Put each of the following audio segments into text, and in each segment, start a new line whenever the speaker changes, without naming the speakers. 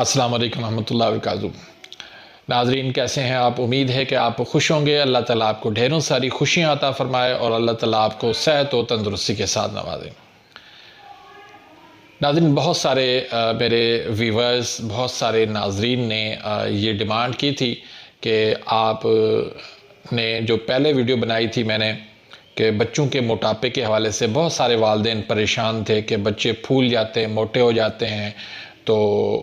अस्सलाम वालेकुम रहमतुल्लाहि व बरकातहू। नाज़रीन, कैसे हैं आप? उम्मीद है कि आप खुश होंगे। अल्लाह ताला आपको ढेरों सारी खुशियाँ अता फ़रमाए और अल्लाह ताला आपको सेहत और तंदुरुस्ती के साथ नवाज़े। नाज़रीन, बहुत सारे मेरे व्यूवर्स, बहुत सारे नाज़रीन ने ये डिमांड की थी कि आप ने जो पहले वीडियो बनाई थी मैंने कि बच्चों के मोटापे के हवाले से बहुत सारे वालिदैन परेशान थे कि बच्चे फूल जाते हैं, मोटे हो जाते हैं, तो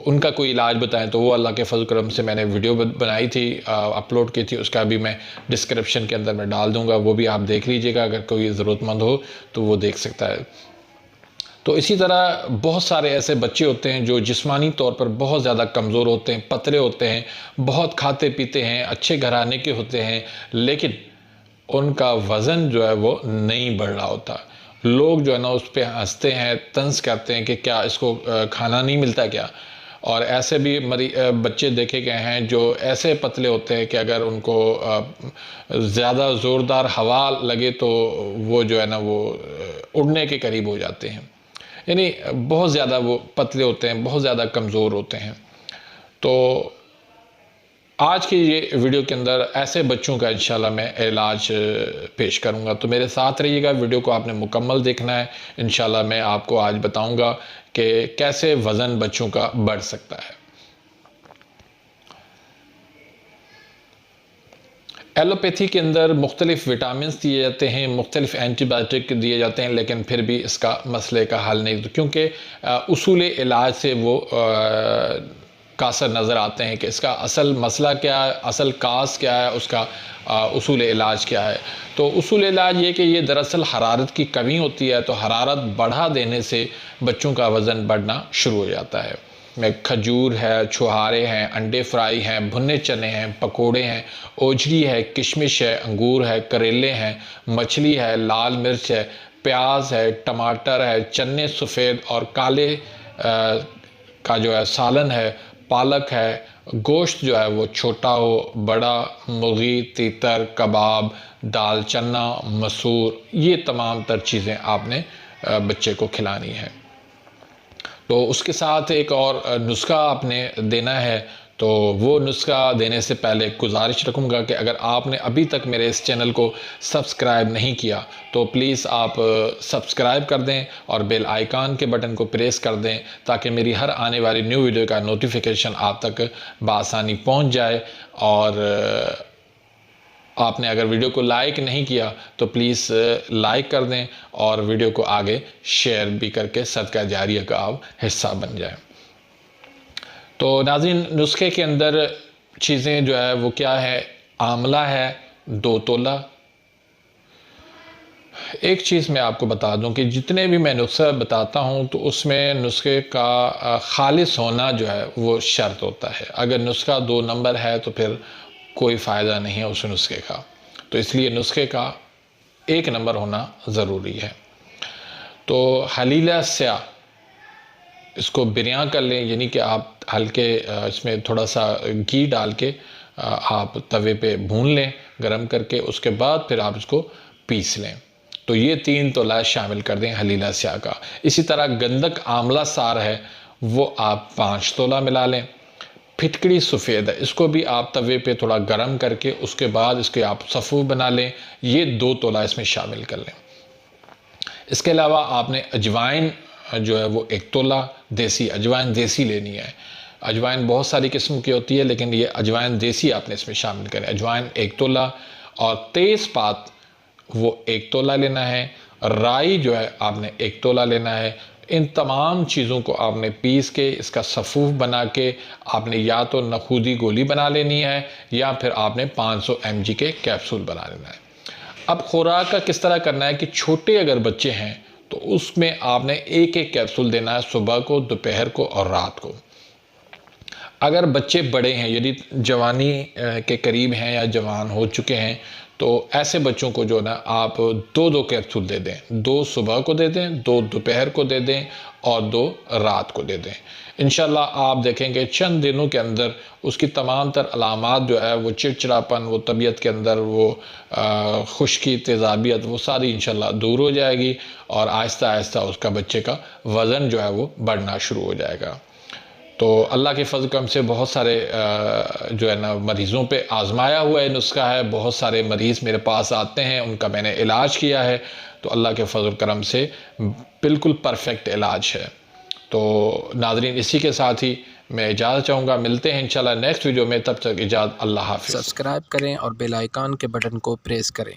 उनका कोई इलाज बताएं। तो वो अल्लाह के फज़ल करम से मैंने वीडियो बनाई थी, अपलोड की थी। उसका भी मैं डिस्क्रिप्शन के अंदर मैं डाल दूंगा, वो भी आप देख लीजिएगा। अगर कोई ज़रूरतमंद हो तो वो देख सकता है। तो इसी तरह बहुत सारे ऐसे बच्चे होते हैं जो जिस्मानी तौर पर बहुत ज़्यादा कमज़ोर होते हैं, पतले होते हैं, बहुत खाते पीते हैं, अच्छे घराने के होते हैं, लेकिन उनका वज़न जो है वो नहीं बढ़ रहा होता। लोग जो है ना उस पर हंसते हैं, तंज करते हैं कि क्या इसको खाना नहीं मिलता क्या। और ऐसे भी बच्चे देखे गए हैं जो ऐसे पतले होते हैं कि अगर उनको ज़्यादा ज़ोरदार हवा लगे तो वो जो है ना वो उड़ने के करीब हो जाते हैं। यानी बहुत ज़्यादा वो पतले होते हैं, बहुत ज़्यादा कमज़ोर होते हैं। तो आज की ये वीडियो के अंदर ऐसे बच्चों का इंशाल्लाह मैं इलाज पेश करूंगा। तो मेरे साथ रहिएगा, वीडियो को आपने मुकम्मल देखना है। इंशाल्लाह मैं आपको आज बताऊंगा कि कैसे वज़न बच्चों का बढ़ सकता है। एलोपैथी के अंदर मुख्तलिफ़ विटामिन्स दिए जाते हैं, मुख्तलिफ़ एंटीबायोटिक दिए जाते हैं, लेकिन फिर भी इसका मसले का हल नहीं, क्योंकि उसूल इलाज से वो कासर नज़र आते हैं कि इसका असल मसला क्या है, असल कास क्या है, उसका उसूल इलाज क्या है। तो उसूल इलाज ये कि ये दरअसल हरारत की कमी होती है, तो हरारत बढ़ा देने से बच्चों का वज़न बढ़ना शुरू हो जाता है। में खजूर है, छुहारे हैं, अंडे फ्राई हैं, भुने चने हैं, पकोड़े हैं, ओजरी है, किशमिश है, अंगूर है, करेले हैं, मछली है, लाल मिर्च है, प्याज है, टमाटर है, चने सफ़ेद और काले का जो है सालन है, पालक है, गोश्त जो है वो छोटा हो बड़ा, मुर्गी, तीतर, कबाब, दाल चना, मसूर, ये तमाम तर चीज़ें आपने बच्चे को खिलानी है। तो उसके साथ एक और नुस्खा आपने देना है। तो वो नुस्खा देने से पहले गुजारिश रखूँगा कि अगर आपने अभी तक मेरे इस चैनल को सब्सक्राइब नहीं किया तो प्लीज़ आप सब्सक्राइब कर दें और बेल आइकन के बटन को प्रेस कर दें, ताकि मेरी हर आने वाली न्यू वीडियो का नोटिफिकेशन आप तक बआसानी पहुंच जाए। और आपने अगर वीडियो को लाइक नहीं किया तो प्लीज़ लाइक कर दें और वीडियो को आगे शेयर भी करके सदका जारिया का आप हिस्सा बन जाए। तो नाज़रीन, नुस्खे के अंदर चीज़ें जो है वो क्या है? आंवला है 2 तोला। एक चीज़ मैं आपको बता दूं कि जितने भी मैं नुस्खा बताता हूं तो उसमें नुस्खे का खालिस होना जो है वो शर्त होता है। अगर नुस्खा 2 नंबर है तो फिर कोई फ़ायदा नहीं है उस नुस्खे का। तो इसलिए नुस्खे का 1 नंबर होना ज़रूरी है। तो हलीला स्या, इसको बिरयां कर लें, यानी कि आप हल्के इसमें थोड़ा सा घी डाल के आप तवे पे भून लें गरम करके, उसके बाद फिर आप इसको पीस लें। तो ये 3 तोला शामिल कर दें हलीला स्या का। इसी तरह गंधक आंवला सार है वो आप 5 तोला मिला लें। फिटकड़ी सफ़ेद है, इसको भी आप तवे पे थोड़ा गरम करके उसके बाद इसके आप सफ़ू बना लें, ये 2 तोला इसमें शामिल कर लें। इसके अलावा आपने अजवाइन जो है वो 1 तोला देसी अजवाइन देसी लेनी है। अजवाइन बहुत सारी किस्म की होती है, लेकिन ये अजवाइन देसी आपने इसमें शामिल करें। अजवाइन 1 तोला और तेज़पात वो 1 तोला लेना है। राई जो है आपने 1 तोला लेना है। इन तमाम चीज़ों को आपने पीस के इसका सफ़ूफ बना के आपने या तो नखूदी गोली बना लेनी है या फिर आपने 500 mg के कैप्सूल बना लेना है। अब खुराक का किस तरह करना है कि छोटे अगर बच्चे हैं तो उसमें आपने 1-1 कैप्सूल देना है, सुबह को, दोपहर को और रात को। अगर बच्चे बड़े हैं, यदि जवानी के करीब हैं या जवान हो चुके हैं, तो ऐसे बच्चों को जो ना आप 2-2 कैप्सूल दे दें। 2 सुबह को दे दें, 2 दोपहर को दे दें और 2 रात को दे दें। इंशाल्लाह आप देखेंगे चंद दिनों के अंदर उसकी तमाम तर अलामात जो है वो चिड़चिड़ापन, वो तबीयत के अंदर वो खुश्की, तेज़ाबियत, वो सारी इंशाल्लाह दूर हो जाएगी और आहिस्ता आहिस्ता उसका बच्चे का वज़न जो है वो बढ़ना शुरू हो जाएगा। तो अल्लाह के फज़ल करम से बहुत सारे जो है ना मरीज़ों पे आज़माया हुआ है नुस्खा है। बहुत सारे मरीज़ मेरे पास आते हैं, उनका मैंने इलाज किया है, तो अल्लाह के फज़ल करम से बिल्कुल परफेक्ट इलाज है। तो नाज़रीन, इसी के साथ ही मैं इजाज़त चाहूँगा। मिलते हैं इंशाल्लाह नेक्स्ट वीडियो में, तब तक इजाज़त, अल्लाह हाफ़िज़।
सब्सक्राइब करें और बेल आइकन के बटन को प्रेस करें।